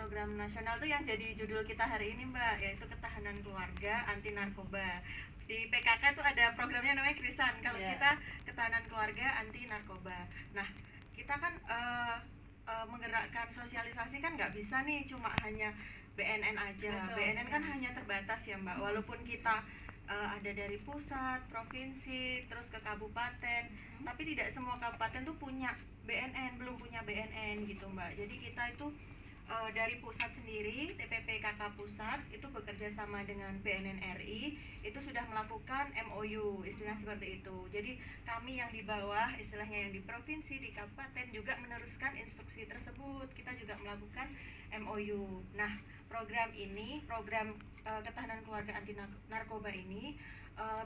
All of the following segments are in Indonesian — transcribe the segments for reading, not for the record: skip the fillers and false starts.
program nasional tuh yang jadi judul kita hari ini Mbak, yaitu ketahanan keluarga anti narkoba. Di PKK tuh ada programnya namanya Krisan. Kalau kita ketahanan keluarga anti narkoba. Nah, kita kan menggerakkan sosialisasi kan nggak bisa nih cuma hanya BNN aja. Betul, BNN kan hanya terbatas ya Mbak. Walaupun kita ada dari pusat, provinsi, terus ke kabupaten, tapi tidak semua kabupaten tuh punya BNN, belum punya BNN gitu Mbak. Jadi kita itu dari pusat sendiri, TPPKK pusat itu bekerja sama dengan BNN RI itu sudah melakukan MOU, istilah seperti itu. Jadi kami yang di bawah, istilahnya yang di provinsi, di kabupaten juga meneruskan instruksi tersebut. Kita juga melakukan MOU. Nah, program ini, program ketahanan keluarga anti narkoba ini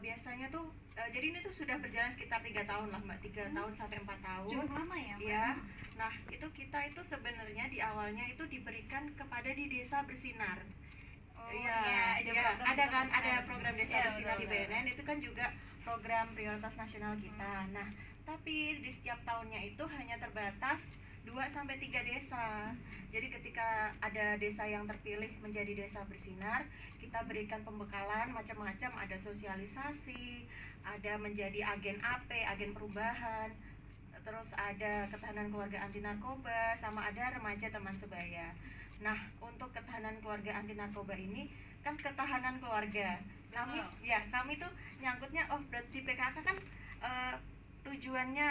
biasanya tuh jadi ini tuh sudah berjalan sekitar 3 tahun lah Mbak, 3 tahun sampai 4 tahun. Cukup lama ya Mbak? Ya. Nah, itu kita itu sebenarnya di awalnya itu diberikan kepada di desa bersinar. Ada kan, ada program desa bersinar di BNN, itu kan juga program prioritas nasional kita. Nah, tapi di setiap tahunnya itu hanya terbatas 2-3 desa. Jadi ketika ada desa yang terpilih menjadi desa bersinar, kita berikan pembekalan macam-macam, ada sosialisasi, ada menjadi agen AP, agen perubahan, terus ada ketahanan keluarga anti narkoba, sama ada remaja teman sebaya. Nah, untuk ketahanan keluarga anti narkoba ini kan ketahanan keluarga. Kami tuh nyangkutnya berarti PKK kan tujuannya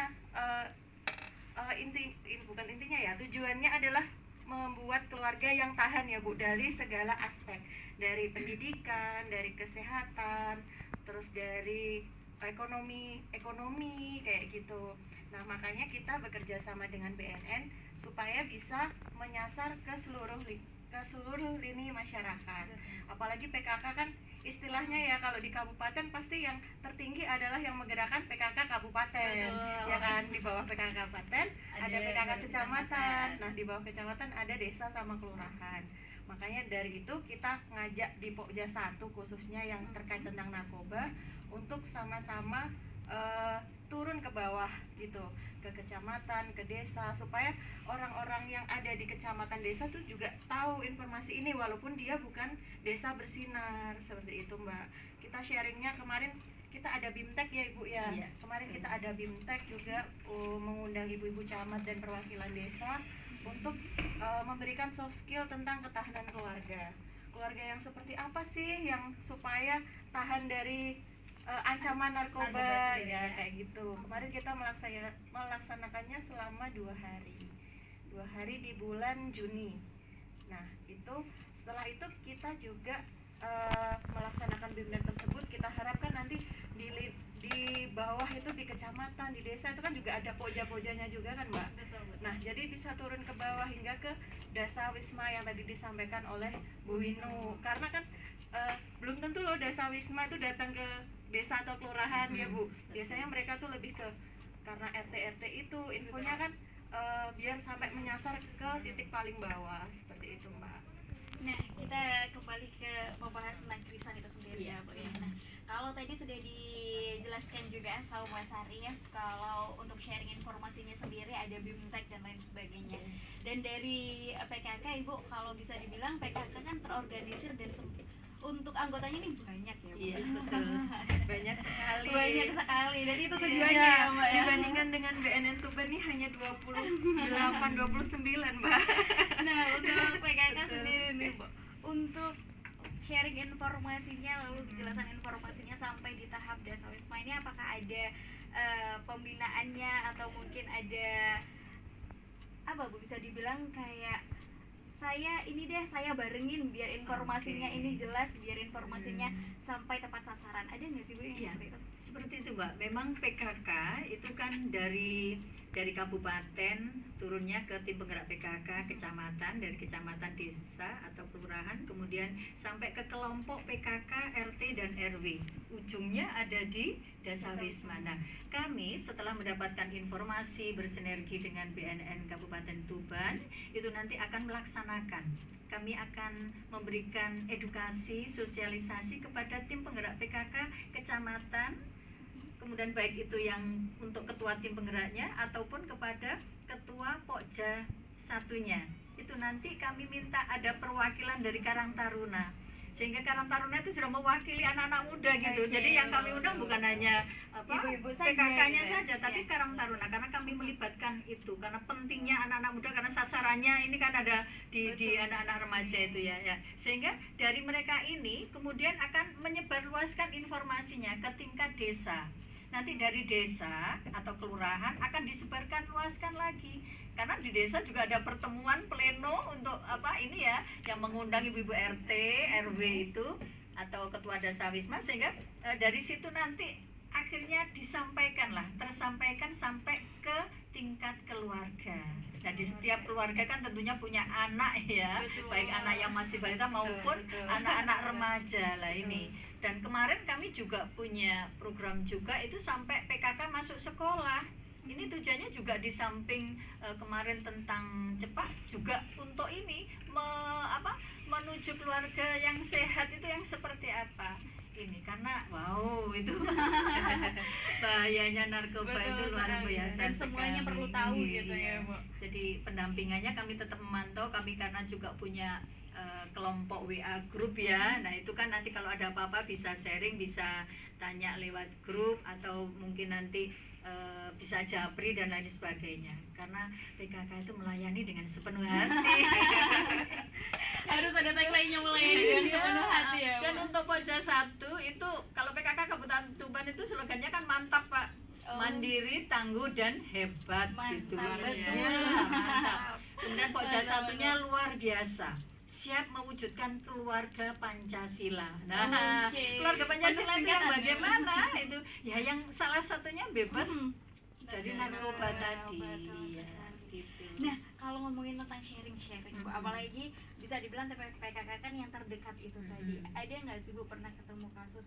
bukan intinya ya, tujuannya adalah membuat keluarga yang tahan ya Bu, dari segala aspek, dari pendidikan, dari kesehatan, terus dari ekonomi kayak gitu. Nah, makanya kita bekerja sama dengan BNN supaya bisa menyasar ke seluruh lini masyarakat. Apalagi PKK kan istilahnya ya, kalau di kabupaten pasti yang tertinggi adalah yang menggerakkan PKK kabupaten. Betul. Ya kan, di bawah PKK kabupaten ada PKK kecamatan. Nah, di bawah kecamatan ada desa sama kelurahan. Makanya dari itu kita ngajak di Pokja 1 khususnya yang terkait tentang narkoba untuk sama-sama turun ke bawah gitu, ke kecamatan, ke desa, supaya orang-orang yang ada di kecamatan desa tuh juga tahu informasi ini walaupun dia bukan desa bersinar, seperti itu Mbak. Kita sharingnya kemarin kita ada BIMTEK ya Ibu ya. Iya. Kemarin kita ada BIMTEK juga mengundang ibu-ibu camat dan perwakilan desa untuk memberikan soft skill tentang ketahanan keluarga. Keluarga yang seperti apa sih yang supaya tahan dari ancaman narkoba ya, kayak gitu. Kemarin kita melaksanakannya selama 2 hari. 2 hari di bulan Juni. Nah, itu setelah itu kita juga melaksanakan BIMTEK tersebut. Kita harapkan nanti di bawah itu, di kecamatan, di desa itu kan juga ada pojanya juga kan Mbak. Betul. Nah, jadi bisa turun ke bawah hingga ke Dasa Wisma yang tadi disampaikan oleh Bu Winu. Karena kan belum tentu loh Dasa Wisma itu datang ke desa atau kelurahan ya Bu. Biasanya mereka tuh lebih ke, karena RT itu infonya kan biar sampai menyasar ke titik paling bawah, seperti itu Mbak. Nah, kita kembali ke membahas tentang Krisan itu sendiri ya Bu ya. Nah, kalau tadi sudah dijelaskan juga sama Mbak Sari ya, kalau untuk sharing informasinya sendiri ada BIMTEK dan lain sebagainya. Dan dari PKK Ibu, kalau bisa dibilang PKK kan terorganisir dan untuk anggotanya ini banyak ya Bu. Iya, betul. Banyak sekali. Dan itu tujuannya ya Mbak ya. Dibandingkan dengan BNN Tuban ini hanya 29 Mbak. Nah, untuk PKK sendiri nih Bu, untuk sharing informasinya lalu kejelasan informasinya sampai di tahap Dasa Wisma ini, apakah ada pembinaannya atau mungkin ada apa Bu, bisa dibilang kayak saya barengin biar informasinya ini jelas, biar informasinya sampai tepat sasaran. Ada nggak sih Bu yang seperti itu? Seperti itu Mbak. Memang PKK itu kan dari kabupaten turunnya ke tim penggerak PKK kecamatan, dari kecamatan desa atau kelurahan, kemudian sampai ke kelompok PKK RT dan RW. Ujungnya ada di Dasa Wisma. Nah, kami setelah mendapatkan informasi bersinergi dengan BNN Kabupaten Tuban, itu nanti akan melaksanakan. Kami akan memberikan edukasi, sosialisasi kepada tim penggerak PKK kecamatan, kemudian baik itu yang untuk ketua tim penggeraknya ataupun kepada ketua Pokja satunya. itu nanti kami minta ada perwakilan dari Karang Taruna, sehingga Karang Taruna itu sudah mewakili anak-anak muda gitu. Oke. Jadi yang kami undang bukan hanya Ibu-ibu saja PKK-nya gitu ya? saja, tapi Iya. Karang Taruna, karena kami melibatkan itu karena pentingnya anak-anak muda, karena sasarannya ini kan ada di Betul. anak-anak remaja itu ya, sehingga dari mereka ini kemudian akan menyebarluaskan informasinya ke tingkat desa. Nanti dari desa atau kelurahan akan disebarkan luaskan lagi, karena di desa juga ada pertemuan pleno untuk ini ya, yang mengundang ibu-ibu RT, RW itu atau ketua dasawisma, sehingga dari situ nanti akhirnya tersampaikan sampai ke tingkat keluarga. Nah, di setiap keluarga kan tentunya punya anak ya, Betul. baik anak yang masih balita maupun Betul. anak-anak remaja lah ini. Dan kemarin kami juga punya program juga itu sampai PKK masuk sekolah. Ini tujuannya juga di samping kemarin tentang cepat juga untuk ini menuju keluarga yang sehat itu yang seperti apa ini, karena wow itu bahayanya narkoba Betul itu luar sekali. biasa Dan semuanya sekali. perlu tahu gitu Iya. ya, Bu. Jadi pendampingannya kami tetap memantau, kami karena juga punya kelompok WA grup ya. Nah itu kan nanti kalau ada apa-apa bisa sharing, bisa tanya lewat grup, atau mungkin nanti bisa japri dan lain sebagainya, karena PKK itu melayani dengan sepenuh hati. Harus ada tagline-nya melayani dengan Iya. sepenuh hati ya, Dan Bu. untuk Pokja 1 itu kalau PKK Kabupaten Tuban itu slogannya kan mantap Pak, Oh. mandiri, tangguh dan hebat Mantap, gitu. betul. Ya, mantap. Kemudian Pokja Mantap, 1-nya luar biasa, siap mewujudkan keluarga Pancasila. Nah, Oke. keluarga Pancasila itu yang Singkatan ya, Bu. bagaimana? Itu ya yang salah satunya bebas dari Betul. narkoba tadi. Betul Iya, sekali. gitu. Nah, kalau ngomongin tentang sharing Bu, Mhm. apalagi bisa dibilang PKK kan yang terdekat itu tadi. Mhm. Ada nggak sih Bu pernah ketemu kasus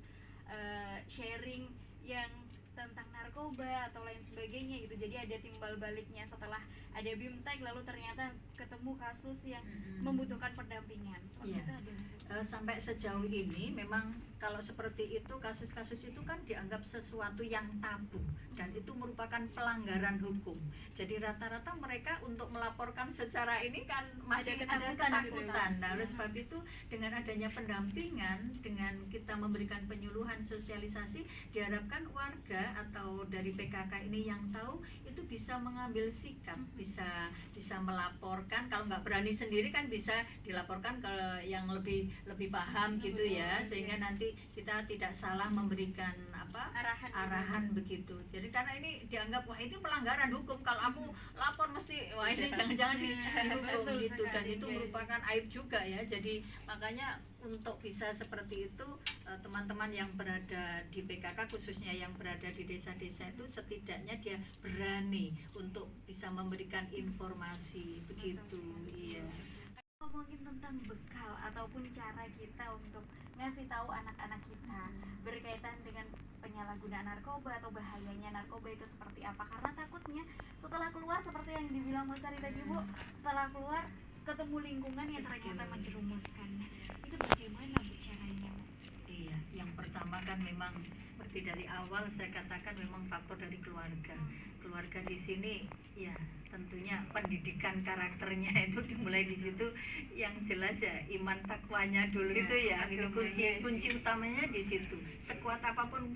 sharing yang tentang narkoba atau lain sebagainya gitu? Jadi ada timbal baliknya setelah ada BIMTEK, lalu ternyata ketemu kasus yang Mhm. membutuhkan pendampingan. Seperti Iya. itu ada nggak, Bu? Sampai sejauh ini memang kalau seperti itu, kasus-kasus itu kan dianggap sesuatu yang tabu dan itu merupakan pelanggaran hukum. Jadi rata-rata mereka untuk melaporkan secara ini kan masih Ada ada ketakutan gitu ketakutan. ya. Nah, oleh sebab itu dengan adanya pendampingan, dengan kita memberikan penyuluhan, sosialisasi, diharapkan warga atau dari PKK ini yang tahu itu bisa mengambil sikap, bisa melaporkan. Kalau nggak berani sendiri kan bisa dilaporkan ke yang lebih paham gitu ya, Betul, sehingga iya. nanti kita tidak salah memberikan arahan begitu. Jadi karena ini dianggap wah ini pelanggaran hukum, kalau aku lapor mesti wah ini jangan-jangan dihukum Betul gitu, dan sekali, itu iya. merupakan aib juga ya. Jadi makanya untuk bisa seperti itu teman-teman yang berada di PKK khususnya yang berada di desa-desa itu setidaknya dia berani untuk bisa memberikan informasi begitu. Iya. Ngomongin tentang bekal ataupun cara kita untuk ngasih tahu anak-anak kita berkaitan dengan penyalahgunaan narkoba atau bahayanya narkoba itu seperti apa, karena takutnya setelah keluar seperti yang dibilang Mas Sari tadi Bu, setelah keluar ketemu lingkungan yang ternyata menjerumuskan. Itu bagaimana Bu caranya, Bu? Iya, yang pertama kan memang seperti dari awal saya katakan memang faktor dari keluarga. Keluarga di sini ya tentunya pendidikan karakternya itu dimulai di situ, yang jelas ya iman takwanya dulu Ya, itu ya, ini agamanya. kunci utamanya di situ. Sekuat apapun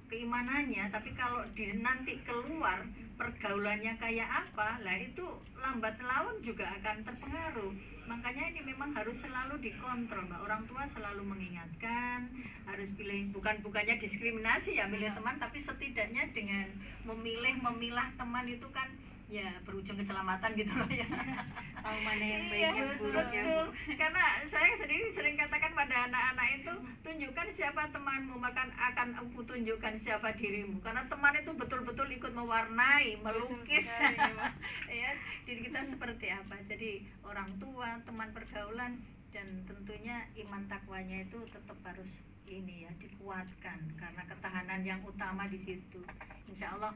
keimanannya, tapi kalau nanti keluar pergaulannya kayak apa, lah itu lambat laun juga akan terpengaruh. Makanya ini memang harus selalu dikontrol, Mbak. Orang tua selalu mengingatkan, harus pilih, bukannya diskriminasi ya milih teman, tapi setidaknya dengan memilah teman itu kan ya berujung keselamatan gitu loh ya. Tahu mana yang baik Iya, yang buruk ya. betul. Karena saya sendiri sering katakan pada anak-anak itu, tunjukkan siapa temanmu, maka akan aku tunjukkan siapa dirimu. Karena teman itu betul-betul ikut mewarnai, melukis. Betul sekali, Bu. Ya, diri kita seperti apa. Jadi orang tua, teman pergaulan, dan tentunya iman takwanya itu tetap harus ini ya dikuatkan, karena ketahanan yang utama di situ. Insya Allah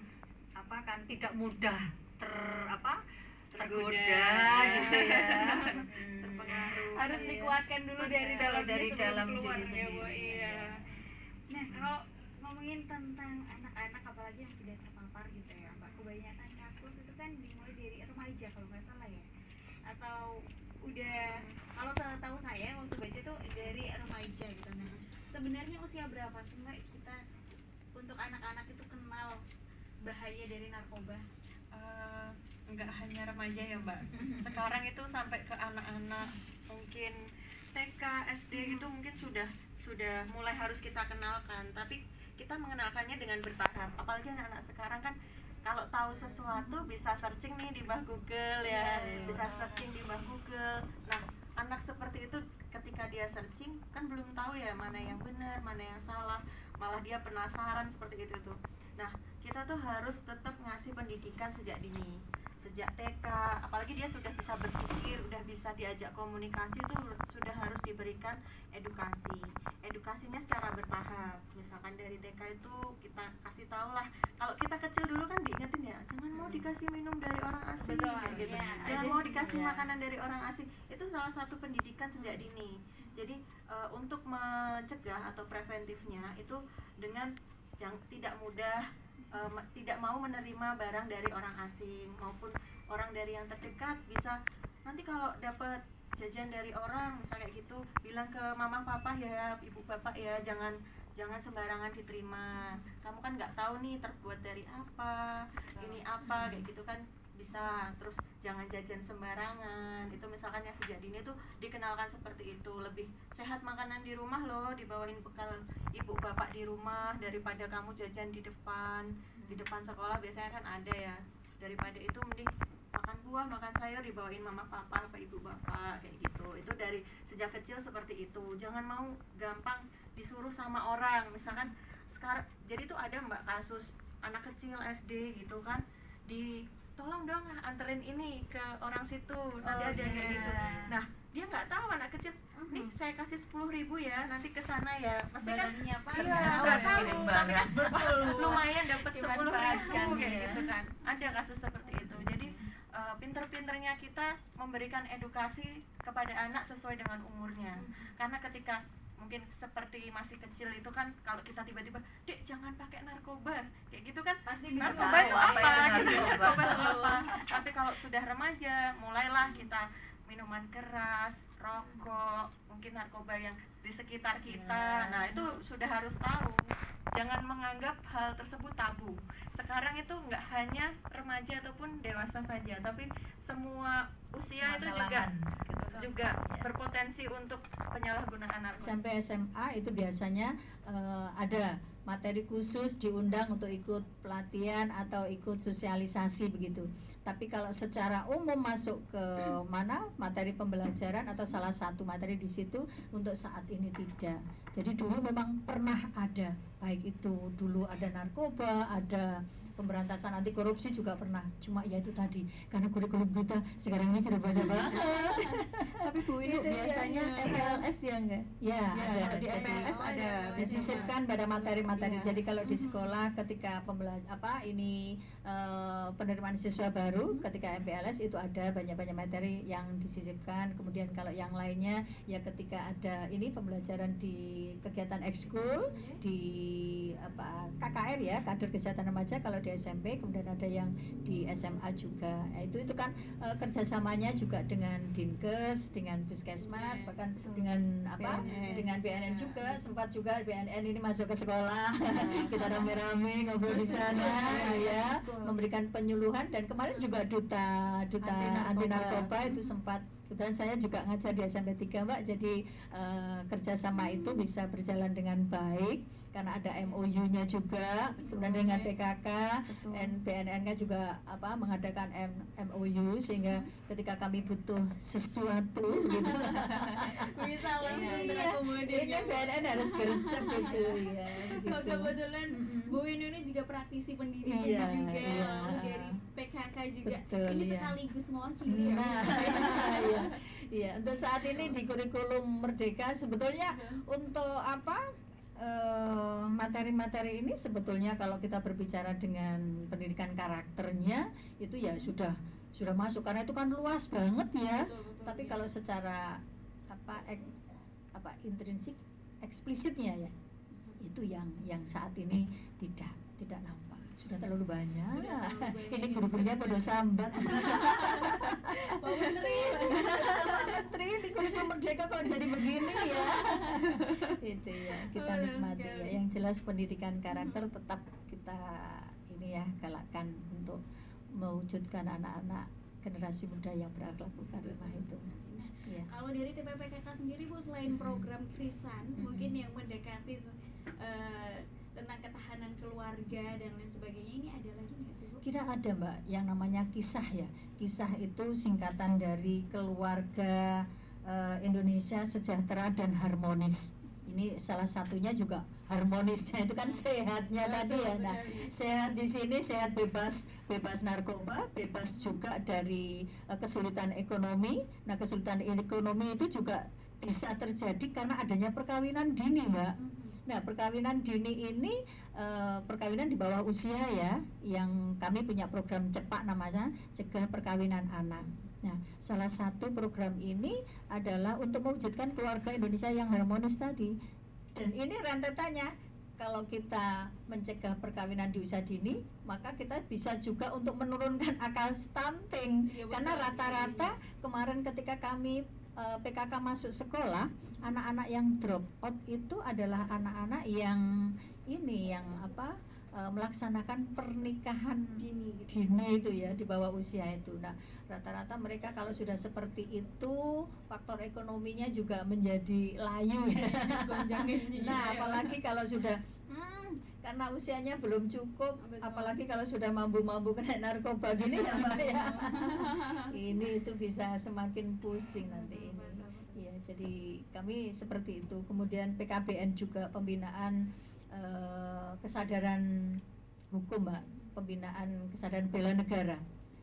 kan tidak mudah tergoda gitu ya. Terpengaruh. Harus Iya. dikuatkan dulu dari Betul, dalamnya dari sebelum dalam keluar diri ya, Bu. sendiri. Iya. Nah, kalau ngomongin tentang anak-anak apalagi yang sudah terpapar gitu ya, Mbak, kebanyakan kasus itu kan dimulai dari remaja kalau nggak salah ya, atau udah, kalau setahu saya waktu baca itu dari remaja gitu. Nah, sebenarnya usia berapa sampai kita untuk anak-anak itu kenal bahaya dari narkoba? Nggak hanya remaja ya Mbak, sekarang itu sampai ke anak-anak mungkin TK, SD itu mungkin sudah mulai harus kita kenalkan, tapi kita mengenalkannya dengan bertahap. Apalagi anak-anak sekarang kan kalau tahu sesuatu bisa searching nih di bawah Google ya, bisa searching di bawah Google. Nah, anak seperti itu ketika dia searching kan belum tahu ya mana yang benar, mana yang salah, malah dia penasaran seperti itu tuh. Nah, kita tuh harus tetap ngasih pendidikan sejak dini, sejak TK, apalagi dia sudah bisa berpikir, udah bisa diajak komunikasi, itu sudah harus diberikan edukasinya secara bertahap. Misalkan dari TK itu kita kasih tahu lah, kalau kita kecil dulu kan diingetin ya, jangan mau dikasih minum dari orang asing. Betul, gitu. ya, Jangan mau dikasih ya. makanan dari orang asing. Itu salah satu pendidikan sejak dini. Jadi untuk mencegah atau preventifnya itu dengan yang tidak mudah, tidak mau menerima barang dari orang asing maupun orang dari yang terdekat. Bisa nanti kalau dapat jajan dari orang misalnya kayak gitu, bilang ke mama papa ya, ibu bapak ya, jangan sembarangan diterima, kamu kan nggak tahu nih terbuat dari apa, ini apa, kayak gitu kan bisa. Terus jangan jajan sembarangan, itu misalkan yang sejak dini tuh dikenalkan seperti itu. Lebih sehat makanan di rumah loh, dibawain bekal ibu bapak di rumah daripada kamu jajan di depan sekolah biasanya kan ada ya. Daripada itu mending makan buah, makan sayur dibawain mama papa apa ibu bapak kayak gitu. Itu dari sejak kecil seperti itu. Jangan mau gampang disuruh sama orang. Misalkan sekarang jadi tuh ada Mbak kasus anak kecil SD gitu kan, tolong dong anterin ini ke orang situ, nanti ada yang kayak gitu. Nah, dia nggak tahu anak kecil, nih saya kasih 10.000 ya, nanti ke sana ya. Pasti kan Barangnya apa? iya, nggak tahu, tapi kan lumayan dapat 10.000 kayak gitu kan. Ada kasus seperti itu. Jadi pinter-pinternya kita memberikan edukasi kepada anak sesuai dengan umurnya. Karena ketika mungkin seperti masih kecil itu kan, kalau kita tiba-tiba, Dek jangan pakai narkoba, kayak gitu kan, Pasti narkoba tahu itu apa apa, itu gitu, narkoba. narkoba itu apa. Tapi kalau sudah remaja, mulailah kita minuman keras, rokok, mungkin narkoba yang di sekitar kita. Nah itu sudah harus tahu, jangan menganggap hal tersebut tabu. Sekarang itu nggak hanya remaja ataupun dewasa saja, tapi semua usia itu juga berpotensi untuk penyalahgunaan narkoba. Sampai SMA itu biasanya ada materi khusus, diundang untuk ikut pelatihan atau ikut sosialisasi begitu. Tapi kalau secara umum masuk ke mana materi pembelajaran atau salah satu materi di situ, untuk saat ini tidak. Jadi dulu memang pernah ada, baik itu dulu ada narkoba, ada pemberantasan anti korupsi juga pernah. Cuma ya itu tadi, karena kurikulum kita sekarang ini sudah banyak banget. Tapi Bu ini biasanya MPLS ya enggak? Ya, ada. Di Jadi MPLS ada disisipkan pada materi-materi. Jadi kalau di sekolah ketika penerimaan siswa baru ketika MPLS itu ada banyak-banyak materi yang disisipkan. Kemudian kalau yang lainnya ya ketika ada ini pembelajaran di kegiatan ekskul di KKR ya, kader kesehatan remaja kalau di SMP, kemudian ada yang di SMA juga. Itu kan kerjasamanya juga dengan Dinkes, dengan Puskesmas, bahkan dengan dengan BNN juga. Sempat juga BNN ini masuk ke sekolah, kita rame-rame ngobrol di sana ya, memberikan penyuluhan. Dan kemarin juga duta anti narkoba itu sempat. Kebetulan saya juga ngajar di SMP 3 Mbak, jadi kerjasama itu bisa berjalan dengan baik karena ada MOU-nya juga. Kemudian dengan PKK dan BNN kan juga mengadakan MOU, sehingga ketika kami butuh sesuatu gitu bisa langsung ini terakomodir ya, Bu. BNN harus gercep gitu ya gitu. Kebetulan Bu ini juga praktisi pendidikan Iya, juga, iya. lalu dari PKK juga. Betul, Ini iya. sekaligus mewakili ya. Nah, iya. Untuk saat ini di kurikulum Merdeka sebetulnya untuk materi-materi ini sebetulnya kalau kita berbicara dengan pendidikan karakternya itu ya sudah masuk, karena itu kan luas banget ya. Betul, Tapi iya. kalau secara intrinsik eksplisitnya ya itu yang saat ini tidak nampak. sudah terlalu banyak. Sudah terlalu banyak Ini yang guru-gurunya bisa pada sambat. Pak Menteri. Menteri di kurikulum merdeka kok jadi begini ya. Itu ya, kita Benar nikmati ya. sekali. Yang jelas pendidikan karakter tetap kita ini ya galakkan untuk mewujudkan anak-anak generasi muda yang berakhlak karimah itu. Nah, Ya. kalau dari TPPKK sendiri Bu, selain program Krisan mungkin yang mendekati tentang ketahanan keluarga dan lain sebagainya, ini ada lagi nggak sih Bu? Kira ada Mbak yang namanya kisah ya. Kisah itu singkatan dari Keluarga Indonesia Sejahtera dan Harmonis. Ini salah satunya juga harmonisnya itu kan sehatnya tadi ya. Nah, sehat di sini sehat bebas narkoba, bebas juga dari kesulitan ekonomi. Nah, kesulitan ekonomi itu juga bisa terjadi karena adanya perkawinan dini, Mbak. Nah, perkawinan dini ini perkawinan di bawah usia ya, yang kami punya program cepat namanya Cegah Perkawinan Anak. Nah, salah satu program ini adalah untuk mewujudkan keluarga Indonesia yang harmonis tadi. Dan ini rentetannya, kalau kita mencegah perkawinan di usia dini, maka kita bisa juga untuk menurunkan angka stunting. Iya, Karena betul rata-rata kemarin ketika kami PKK masuk sekolah, anak-anak yang drop out itu adalah anak-anak yang ini yang melaksanakan pernikahan Dini gitu. dini itu ya, di bawah usia itu. Nah, rata-rata mereka kalau sudah seperti itu, faktor ekonominya juga menjadi layu ya. Nah, apalagi kalau sudah karena usianya belum cukup, Betul. apalagi kalau sudah mampu-mampu kena narkoba gini ya Mbak ya. Ini itu bisa semakin pusing nanti ini. Ya, jadi kami seperti itu. Kemudian PKBN juga pembinaan kesadaran hukum, Mbak, pembinaan kesadaran bela negara.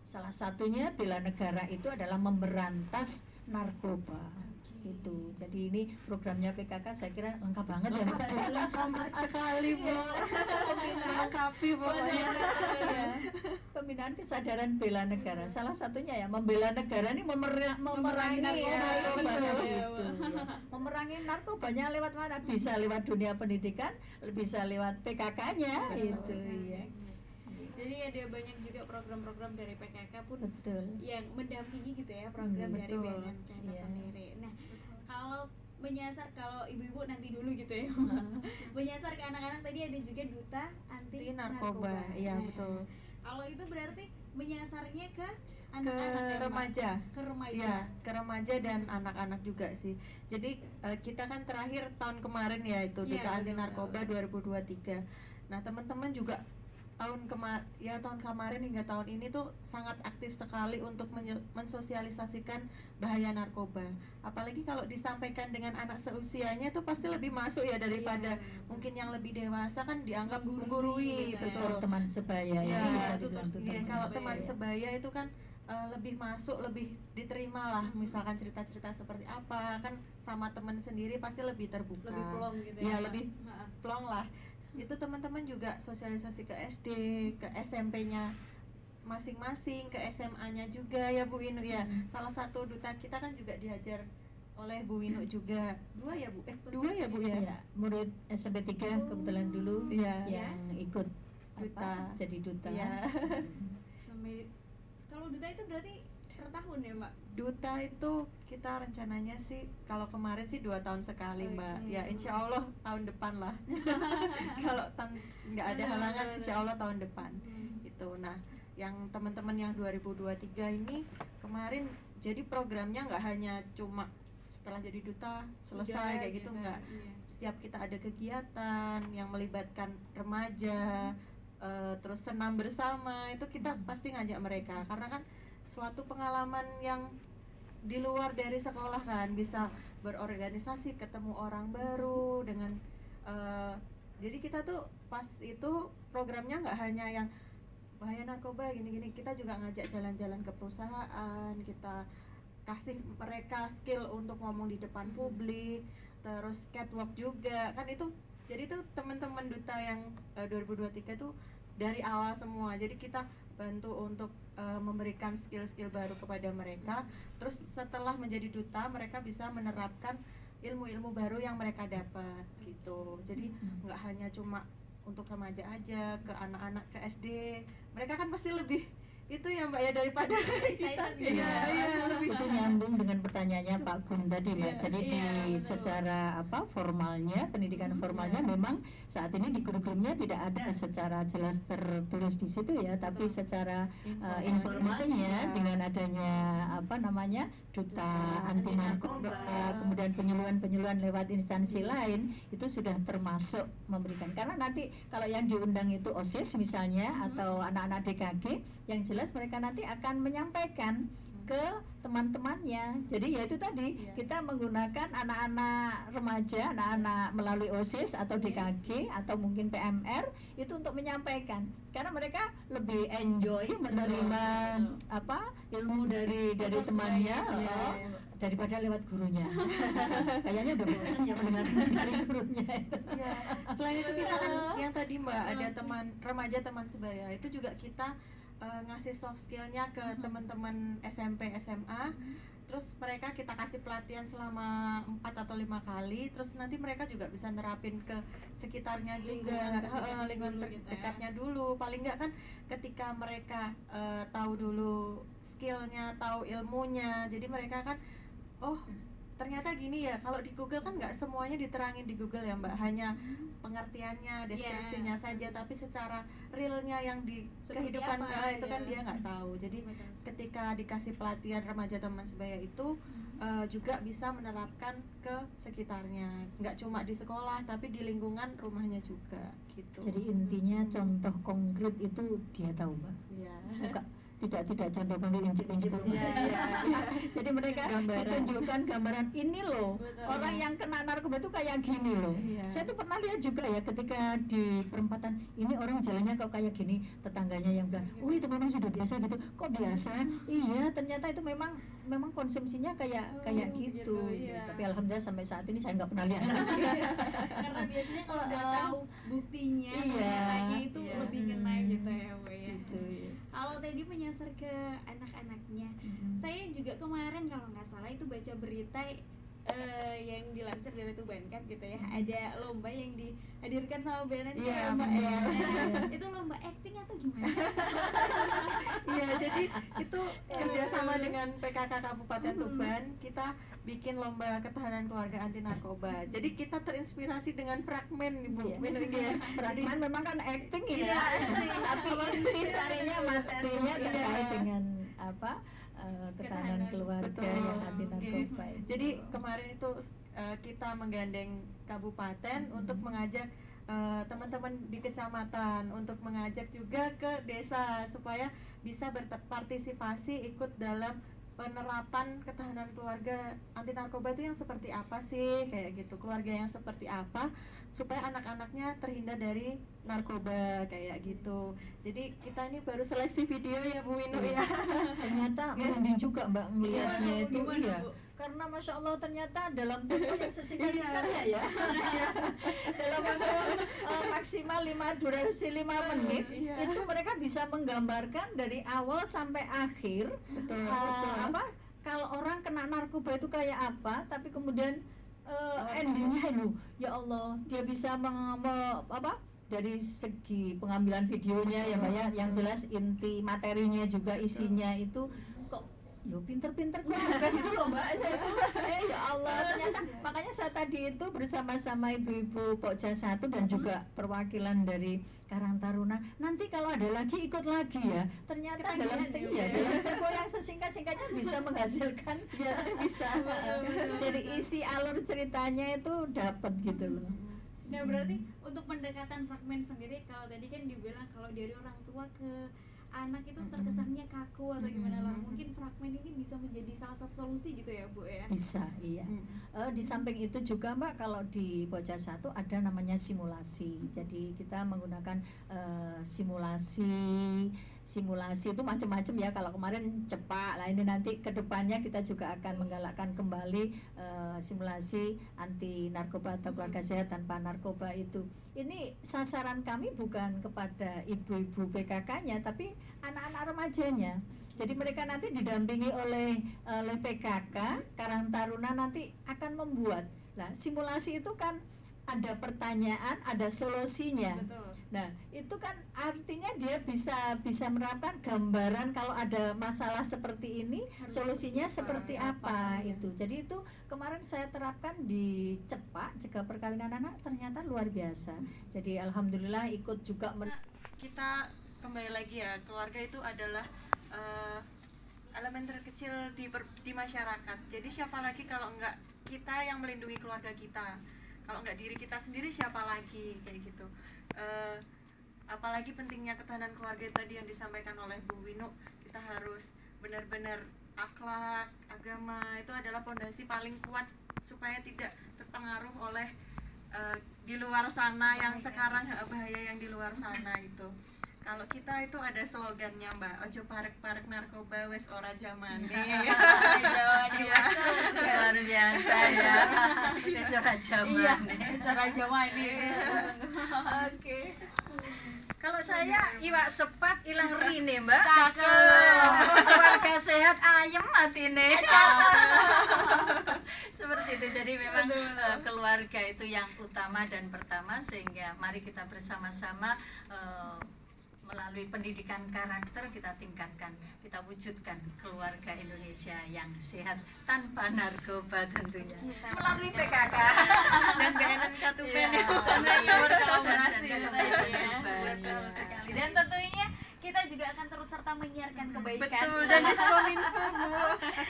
Salah satunya bela negara itu adalah memberantas narkoba. Itu. Jadi ini programnya PKK saya kira lengkap banget ya, Mbak. Lengkap sekali Bu, melengkapi pokoknya. Ya. Pembinaan kesadaran bela negara. Salah satunya ya membela negara ini memerangi narkoba ya, gitu. ya. Ya. Memerangi narkobanya lewat mana? Bisa lewat dunia pendidikan, bisa lewat PKK-nya itu ya. Jadi ada banyak juga program-program dari PKK pun Betul. yang mendampingi gitu ya, program dari Betul. BNN kita Iya. sendiri. Nah, kalau menyasar, kalau ibu-ibu nanti dulu gitu ya, menyasar ke anak-anak, tadi ada juga duta anti Anti narkoba. narkoba, iya Nah, betul. Kalau itu berarti menyasarnya ke Ke anak-anak ya, Mbak? remaja. Ke remaja. Iya, ke remaja dan anak-anak juga sih. Jadi kita kan terakhir tahun kemarin ya itu Iya, Duta Anti betul. Narkoba 2023. Nah, teman-teman juga tahun kemarin hingga tahun ini tuh sangat aktif sekali untuk mensosialisasikan bahaya narkoba. Apalagi kalau disampaikan dengan anak seusianya itu pasti lebih masuk ya daripada Iya. mungkin yang lebih dewasa kan dianggap Menggurui menggurui, gitu ya. betul. Tutor teman sebaya ya, Ya, bisa itu dibilang terus tutor Iya, teman kalau sebaya. teman sebaya itu kan lebih masuk, lebih diterima lah. Misalkan cerita-cerita seperti apa kan sama teman sendiri pasti lebih terbuka. Lebih plong gitu Iya, ya. lebih Heeh. plong lah. Itu teman-teman juga sosialisasi ke SD, ke SMP-nya masing-masing, ke SMA-nya juga ya Bu Winu ya. Salah satu duta kita kan juga diajar oleh Bu Winu juga. Dua ya Bu? Dua ya Bu ya? Ya, murid SMP 3 kebetulan dulu Iya. yang ikut Duta. jadi duta. Iya. Sampai kalau duta itu berarti per tahun ya, Mbak? Duta itu kita rencananya sih kalau kemarin sih 2 tahun sekali Mbak. Oke. Ya insya Allah tahun depan lah. Kalau nggak ada halangan insya Allah tahun depan. Itu. Nah, yang teman-teman yang 2023 ini kemarin jadi programnya nggak hanya cuma setelah jadi duta selesai kayak gitu nggak. Iya. Setiap kita ada kegiatan yang melibatkan remaja, terus senam bersama itu kita pasti ngajak mereka karena kan suatu pengalaman yang di luar dari sekolah kan, bisa berorganisasi, ketemu orang baru dengan jadi kita tuh pas itu programnya nggak hanya yang bahaya narkoba gini-gini, kita juga ngajak jalan-jalan ke perusahaan, kita kasih mereka skill untuk ngomong di depan publik, terus catwalk juga kan. Itu jadi tuh teman-teman duta yang 2023 tuh dari awal semua, jadi kita bantu untuk memberikan skill-skill baru kepada mereka. Terus setelah menjadi duta mereka bisa menerapkan ilmu-ilmu baru yang mereka dapat gitu. Jadi nggak hanya cuma untuk remaja aja, ke anak-anak ke SD, mereka kan pasti lebih itu ya Mbak ya daripada kita. Iya, lebih Itu nyambung dengan pertanyaannya Pak Gun tadi Mbak. Iya, Jadi iya, betul. secara formalnya, pendidikan formalnya memang saat ini di kurikulumnya tidak ada secara jelas tertulis di situ ya, tapi secara informalnya dengan adanya duta anti narkoba, kemudian penyuluhan lewat instansi lain itu sudah termasuk memberikan. Karena nanti kalau yang diundang itu OSIS misalnya atau anak-anak DKG, yang jelas mereka nanti akan menyampaikan ke teman-temannya. Jadi ya itu tadi kita menggunakan anak-anak remaja, anak-anak melalui OSIS atau DKG atau mungkin PMR itu untuk menyampaikan. Karena mereka lebih enjoy menerima ilmu dari temannya daripada lewat gurunya. Kayaknya udah bosan ya mendengar dari gurunya. Ya, selain itu kita kan yang tadi Mbak ada teman remaja teman sebaya itu juga kita ngasih soft skillnya ke teman-teman SMP SMA, terus mereka kita kasih pelatihan selama 4 atau 5 kali, terus nanti mereka juga bisa nerapin ke sekitarnya juga, lingkungan dekatnya dulu. Paling nggak kan ketika mereka tahu dulu skillnya, tahu ilmunya, jadi mereka kan ternyata gini ya, kalau di Google kan nggak semuanya diterangin di Google ya Mbak, hanya pengertiannya, deskripsinya saja, tapi secara realnya yang di Seperti kehidupan apa, itu kan dia nggak tahu. Jadi ketika dikasih pelatihan remaja teman sebaya itu juga bisa menerapkan ke sekitarnya, nggak cuma di sekolah tapi di lingkungan rumahnya juga gitu. Jadi intinya contoh konkret itu dia tahu Mbak. ya. Tidak contoh konkret injek-injek. Jadi mereka tunjukkan gambaran ini loh. Orang yang kena narkoba itu kayak gini loh. Saya tuh pernah lihat juga ya ketika di perempatan ini orang jalannya kok kayak gini, tetangganya yang bilang, itu memang sudah biasa gitu. Kok biasa? Iya, ternyata itu memang konsumsinya kayak gitu. Tapi alhamdulillah sampai saat ini saya nggak pernah lihat. Karena biasanya kalau udah tahu buktinya, nilainya itu lebih kena gitu ya Bu ya. Kalau tadi menyasar ke anak-anaknya, saya juga kemarin kalau nggak salah itu baca berita yang dilansir dari Tubankap gitu ya, ada lomba yang dihadirkan sama BNN Mbak ya. Itu lomba acting atau gimana? Iya, jadi itu kerjasama dengan PKK Kabupaten Tuban, kita bikin lomba ketahanan keluarga anti narkoba. Jadi kita terinspirasi dengan fragmen Ibu. Fragmen memang kan acting ya. Tapi intinya materinya terkait dengan ketahanan keluarga yang anti narkoba. Jadi kemarin itu kita menggandeng kabupaten untuk mengajak teman-teman di kecamatan, untuk mengajak juga ke desa supaya bisa berpartisipasi ikut dalam penerapan ketahanan keluarga anti narkoba itu yang seperti apa sih, kayak gitu, keluarga yang seperti apa supaya anak-anaknya terhindar dari narkoba kayak gitu. Jadi kita ini baru seleksi video ya Bu Winu ya. Ternyata merinding juga Mbak melihatnya itu. Gimana, Bu? Karena Masya Allah ternyata dalam tempo yang sesingkat-singkatnya ya dalam waktu maksimal durasi 5 menit itu mereka bisa menggambarkan dari awal sampai akhir kalau orang kena narkoba itu kayak apa, tapi kemudian endingnya itu ya Allah dia bisa dari segi pengambilan videonya ya Mbak ya, yang jelas inti materinya juga isinya itu kok pinter-pinter keluarga gitu loh Mbak. Saya tuh ya Allah, ternyata makanya saya tadi itu bersama-sama ibu-ibu Pokja 1 dan juga perwakilan dari Karang Taruna, nanti kalau ada lagi ikut lagi ya. Ternyata dalam tempo yang sesingkat-singkatnya bisa menghasilkan bisa. Dari isi alur ceritanya itu dapat gitu loh. Nah berarti untuk pendekatan fragmen sendiri, kalau tadi kan dibilang kalau dari orang tua ke anak itu terkesannya kaku atau gimana lah, mungkin fragmen ini bisa menjadi salah satu solusi gitu ya Bu ya? Bisa, iya. Di samping itu juga Mbak, kalau di Pokja 1 ada namanya simulasi. Jadi kita menggunakan simulasi itu macam-macam ya. Kalau kemarin cepak, lah ini nanti kedepannya kita juga akan menggalakkan kembali simulasi anti narkoba atau keluarga sehat tanpa narkoba itu. Ini sasaran kami bukan kepada ibu-ibu PKK-nya, tapi anak-anak remajanya. Jadi mereka nanti didampingi oleh PKK Karang Taruna nanti akan membuat. Nah, simulasi itu kan ada pertanyaan, ada solusinya. Betul. Nah, itu kan artinya dia bisa menerapkan gambaran kalau ada masalah seperti ini, solusinya seperti apa ya. itu. Jadi itu kemarin saya terapkan di Cepak, Cegah Perkawinan Anak, ternyata luar biasa. Jadi alhamdulillah ikut juga Kita kembali lagi ya, keluarga itu adalah elemen terkecil di masyarakat. Jadi siapa lagi kalau enggak kita yang melindungi keluarga kita? Kalau enggak diri kita sendiri, siapa lagi, kayak gitu. Apalagi pentingnya ketahanan keluarga tadi yang disampaikan oleh Bu Winu. Kita harus benar-benar akhlak, agama itu adalah fondasi paling kuat supaya tidak terpengaruh oleh di luar sana yang sekarang bahaya yang di luar sana itu. Kalau kita itu ada slogannya Mbak, ojo parek-parek narkoba wes ora jamane. Luar biasa ya. Wis ora jamane. Wis ora jamane. Oke. Kalau saya iwak sepat ilang rine, Mbak. Cakep. Keluarga sehat ayem atine. Seperti itu. Jadi memang keluarga itu yang utama dan pertama, sehingga mari kita bersama-sama melalui pendidikan karakter kita tingkatkan, kita wujudkan keluarga Indonesia yang sehat tanpa narkoba tentunya. Melalui PKK Dan BNN Katuben ya. Berkolaborasi Dan tadi ya. Katuben, Betul ya. sekali. Dan tentunya kita juga akan turut serta menyiarkan kebaikan. betul, dan Diskominfo Bu.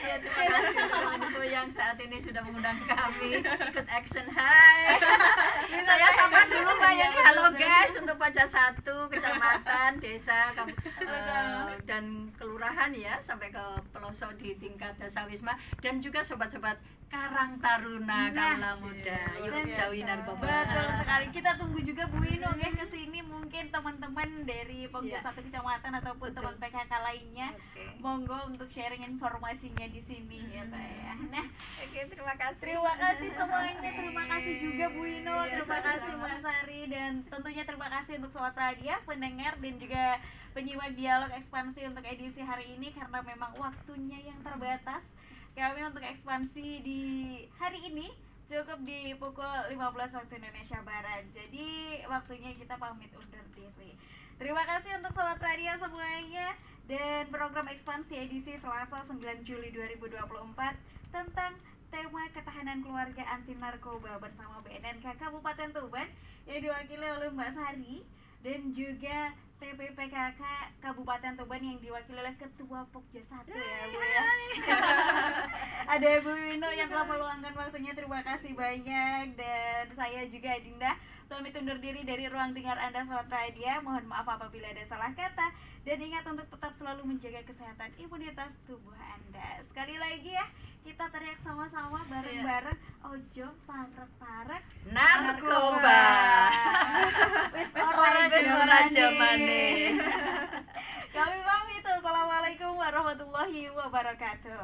Ya, terima kasih untuk Kominfo yang saat ini sudah mengundang kami ikut action. Hai. Saya sapa dulu Mbak Yani. Halo guys, untuk Pajak 1, kecamatan, desa, dan kelurahan ya, sampai ke pelosok di tingkat Desa Wisma, dan juga sobat-sobat Karang Taruna, Kaula Muda. Yuk jauhi narkoba. Betul sekali. Kita tunggu juga Bu Ino ya ke sini, mungkin teman-teman dari Pemda satu kecamatan ataupun Betul. teman PKK lainnya. Oke. Monggo untuk sharing informasinya di sini ya Teh ya. Nah, Oke, terima kasih. terima kasih semuanya. Terima kasih juga Bu Ino, Iya, terima kasih sama-sama. Mbak Sari, dan tentunya terima kasih untuk Sobat Radia, pendengar dan juga penyimak dialog ekspansi untuk edisi hari ini, karena memang waktunya yang terbatas. Kami untuk ekspansi di hari ini cukup di pukul 15 waktu Indonesia Barat. Jadi waktunya kita pamit undur diri. Terima kasih untuk Sobat Radio semuanya, dan program ekspansi edisi Selasa 9 Juli 2024 tentang tema ketahanan keluarga anti narkoba bersama BNNK Kabupaten Tuban yang diwakili oleh Mbak Sari, dan juga TPPKK Kabupaten Tuban yang diwakili oleh Ketua Pokja 1 ya Bu ya. Ada Bu Wino yang telah meluangkan waktunya, terima kasih banyak. Dan saya juga Adinda pamit undur diri dari ruang dengar Anda Sobat Radia. Mohon maaf apabila ada salah kata, dan ingat untuk tetap selalu menjaga kesehatan imunitas tubuh Anda. Sekali lagi ya, kita teriak sama-sama bareng-bareng, ojo parek-parek Narkoba. Wis ora jamane. Kami pamit. Assalamualaikum warahmatullahi wabarakatuh.